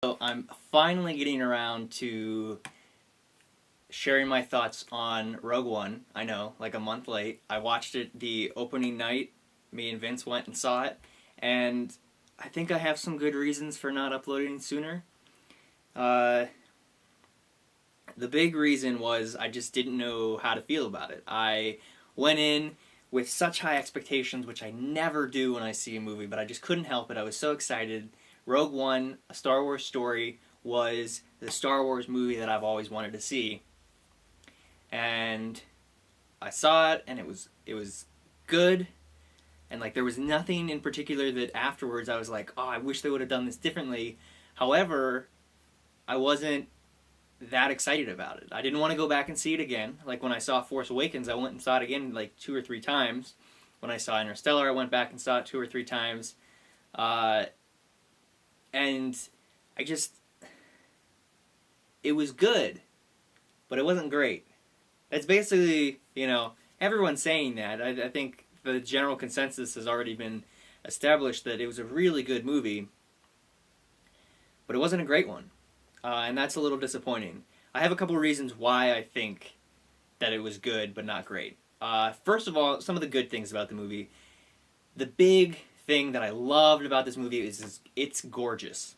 So I'm finally getting around to sharing my thoughts on Rogue One. I know, like a month late. I watched it the opening night. Me and Vince went and saw it, and I think I have some good reasons for not uploading sooner. Uh, the big reason was I just didn't know how to feel about it. I went in with such high expectations, which I never do when I see a movie, but I just couldn't help it. I was so excited. Rogue One, a Star Wars story, was the Star Wars movie that I've always wanted to see. And I saw it, and it was good, and like there was nothing in particular that afterwards I was like, oh, I wish they would have done this differently. However, I wasn't that excited about it. I didn't want to go back and see it again. Like when I saw Force Awakens, I went and saw it again like 2 or 3 times. When I saw Interstellar, I went back and saw it 2 or 3 times. Uh, and I just, it was good, but it wasn't great. That's basically, everyone's saying that. I think the general consensus has already been established that it was a really good movie, but it wasn't a great one. And that's a little disappointing. I have a couple of reasons why I think that it was good, but not great. First of all, some of the good things about the movie. The big thing that I loved about this movie is it's gorgeous.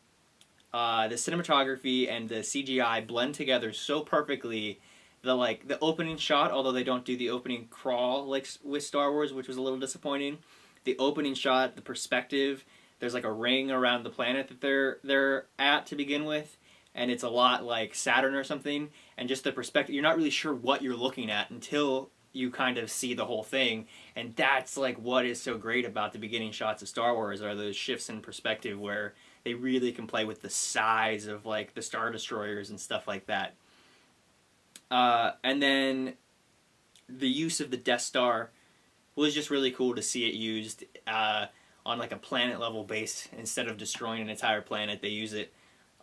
The cinematography and the CGI blend together so perfectly. The opening shot, although they don't do the opening crawl like with Star Wars, which was a little disappointing. The opening shot, the perspective, there's like a ring around the planet that they're at to begin with, and it's a lot like Saturn or something. And just the perspective, you're not really sure what you're looking at until you kind of see the whole thing. And that's like what is so great about the beginning shots of Star Wars, are those shifts in perspective where they really can play with the size of like the Star Destroyers and stuff like that. And then the use of the Death Star was just really cool to see it used on like a planet level base. Instead of destroying an entire planet, they use it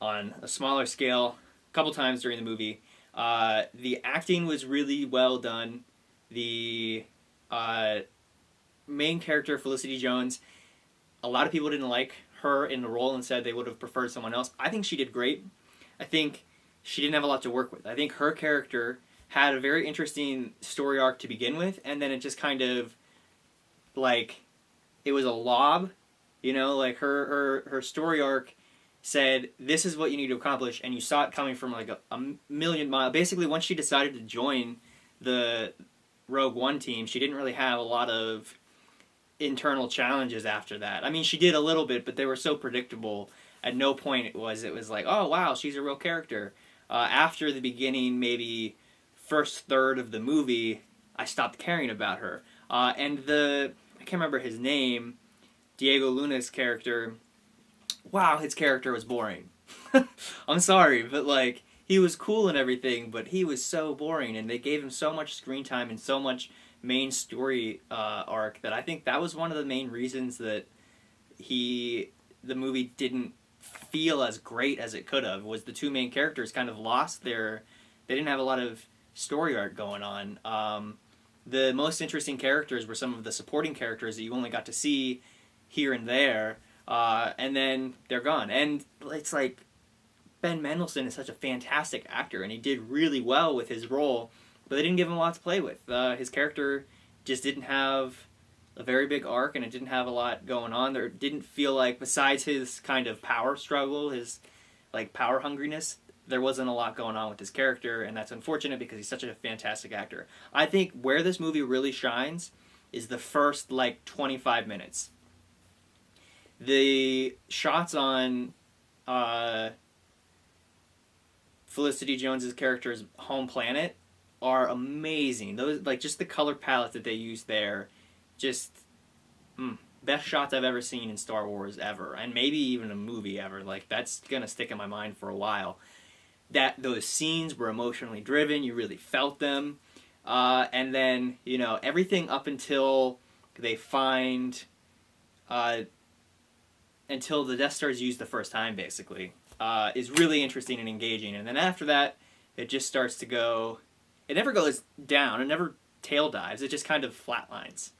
on a smaller scale a couple times during the movie. The acting was really well done. The main character, Felicity Jones, a lot of people didn't like her in the role and said they would have preferred someone else. I think she did great. I think she didn't have a lot to work with. I think her character had a very interesting story arc to begin with, and then it just kind of, like, it was a lob, like her story arc said, this is what you need to accomplish, and you saw it coming from like a million miles. Basically, once she decided to join the Rogue One team, she didn't really have a lot of internal challenges after that. I mean, she did a little bit, but they were so predictable. At no point it was like, oh wow, she's a real character. After the beginning, maybe first third of the movie, I stopped caring about her. And I can't remember his name, Diego Luna's character. Wow, his character was boring. I'm sorry, but like, he was cool and everything, but he was so boring, and they gave him so much screen time and so much main story arc that I think that was one of the main reasons that the movie didn't feel as great as it could have. Was the two main characters kind of lost they didn't have a lot of story arc going on. The most interesting characters were some of the supporting characters that you only got to see here and there, and then they're gone. And it's like, Ben Mendelsohn is such a fantastic actor, and he did really well with his role, but they didn't give him a lot to play with. His character just didn't have a very big arc, and it didn't have a lot going on. There didn't feel like, besides his kind of power struggle, his like power hungriness, there wasn't a lot going on with his character, and that's unfortunate because he's such a fantastic actor. I think where this movie really shines is the first like 25 minutes. The shots on Felicity Jones's character's home planet are amazing. Those, like, just the color palette that they use there, just best shots I've ever seen in Star Wars ever, and maybe even a movie ever. Like, that's gonna stick in my mind for a while. Those scenes were emotionally driven. You really felt them, and then everything up until they find, until the Death Star is used the first time, basically, is really interesting and engaging. And then after that, it just starts to go. It never goes down. It never tail dives. It just kind of flatlines.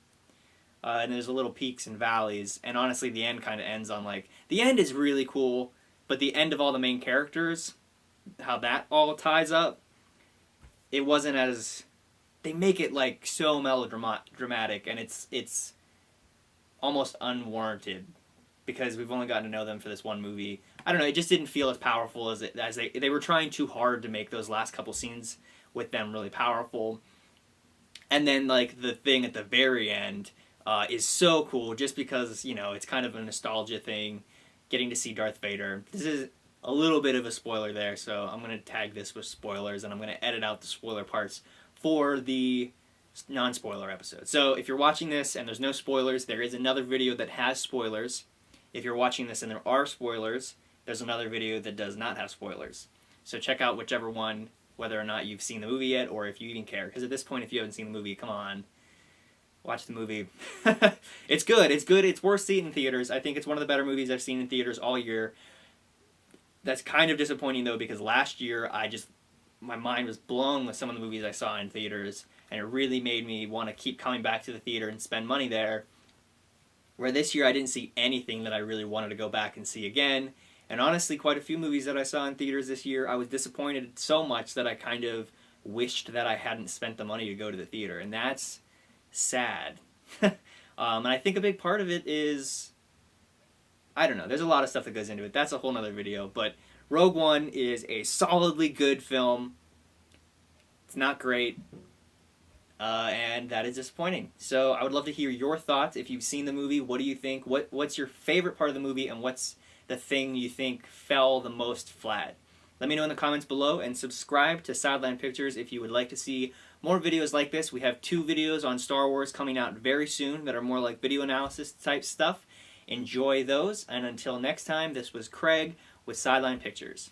And there's a little peaks and valleys. And honestly, the end kind of ends on like, the end is really cool. but the end of all the main characters, how that all ties up, it wasn't as... They make it like so melodramatic, and it's almost unwarranted because we've only gotten to know them for this one movie. I don't know, it just didn't feel as powerful as they were trying too hard to make those last couple scenes with them really powerful. And then like the thing at the very end is so cool just because, you know, it's kind of a nostalgia thing, getting to see Darth Vader. This is a little bit of a spoiler there, so I'm going to tag this with spoilers, and I'm going to edit out the spoiler parts for the non-spoiler episode. So if you're watching this and there's no spoilers, there is another video that has spoilers. If you're watching this and there are spoilers, there's another video that does not have spoilers. So check out whichever one, whether or not you've seen the movie yet, or if you even care. Because at this point, if you haven't seen the movie, come on, watch the movie. It's good. It's good. It's worth seeing in theaters. I think it's one of the better movies I've seen in theaters all year. That's kind of disappointing, though, because last year my mind was blown with some of the movies I saw in theaters, and it really made me want to keep coming back to the theater and spend money there. Where this year I didn't see anything that I really wanted to go back and see again. And honestly, quite a few movies that I saw in theaters this year, I was disappointed so much that I kind of wished that I hadn't spent the money to go to the theater. And that's sad. And I think a big part of it is, I don't know, there's a lot of stuff that goes into it. That's a whole nother video. But Rogue One is a solidly good film. It's not great. And that is disappointing. So I would love to hear your thoughts. If you've seen the movie, what do you think? What's your favorite part of the movie, and what's the thing you think fell the most flat? Let me know in the comments below, and subscribe to Sideline Pictures if you would like to see more videos like this. We have 2 videos on Star Wars coming out very soon that are more like video analysis type stuff. Enjoy those, and until next time, this was Craig with Sideline Pictures.